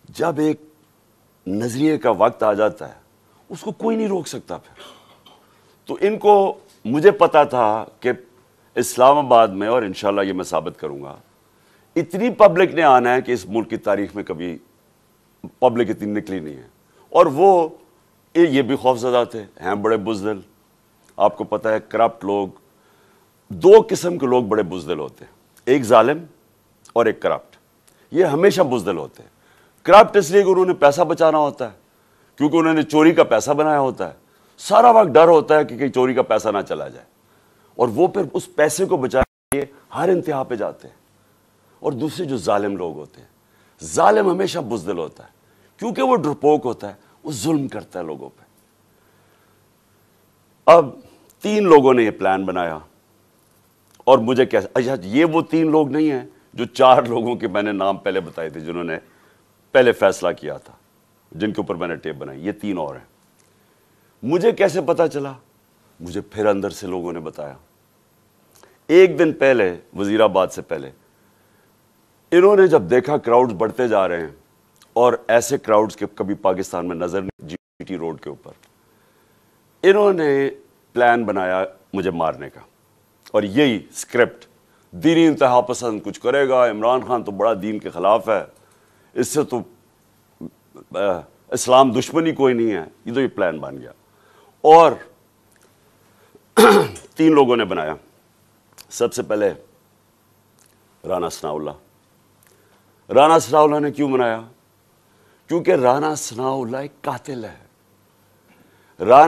جب ایک نظریے کا وقت آ جاتا ہے اس کو کوئی نہیں روک سکتا پھر. تو ان کو مجھے پتا تھا کہ اسلام آباد میں، اور انشاءاللہ یہ میں ثابت کروں گا، اتنی پبلک نے آنا ہے کہ اس ملک کی تاریخ میں کبھی پبلک اتنی نکلی نہیں ہے. اور وہ یہ بھی خوفزدہ تھے، ہیں بڑے بزدل. آپ کو پتہ ہے کرپٹ لوگ، دو قسم کے لوگ بڑے بزدل ہوتے ہیں، ایک ظالم اور ایک کرپٹ. یہ ہمیشہ بزدل ہوتے ہیں. کرپٹ اس لیے کہ انہوں نے پیسہ بچانا ہوتا ہے، کیونکہ انہوں نے چوری کا پیسہ بنایا ہوتا ہے. سارا وقت ڈر ہوتا ہے کہ کہیں چوری کا پیسہ نہ چلا جائے، اور وہ پھر اس پیسے کو بچانے کے لیے ہر انتہا پہ جاتے ہیں. اور دوسرے جو ظالم لوگ ہوتے ہیں، ظالم ہمیشہ بزدل ہوتا ہے کیونکہ وہ ڈرپوک ہوتا ہے، وہ ظلم کرتا ہے لوگوں پہ. اب 3 لوگوں نے یہ پلان بنایا، اور مجھے کیسے، اچھا یہ وہ 3 لوگ نہیں ہیں جو 4 لوگوں کے میں نے نام پہلے بتائے تھے جنہوں نے پہلے فیصلہ کیا تھا، جن کے اوپر میں نے ٹیپ بنائی. یہ 3 اور ہیں. مجھے کیسے پتا چلا؟ مجھے پھر اندر سے لوگوں نے بتایا. ایک دن پہلے، وزیر آباد سے پہلے، انہوں نے جب دیکھا کراؤڈز بڑھتے جا رہے ہیں، اور ایسے کراؤڈز کے کبھی پاکستان میں نظر نہیں جی ٹی روڈ کے اوپر، انہوں نے پلان بنایا مجھے مارنے کا. اور یہی سکرپٹ، دینی انتہا پسند کچھ کرے گا، عمران خان تو بڑا دین کے خلاف ہے، اس سے تو اسلام دشمنی کوئی نہیں ہے. یہ تو یہ پلان بن گیا. اور 3 لوگوں نے بنایا. سب سے پہلے رانا ثناءاللہ. رانا ثناءاللہ نے کیوں بنایا؟ کیونکہ رانا ثناءاللہ ایک قاتل ہے. رانا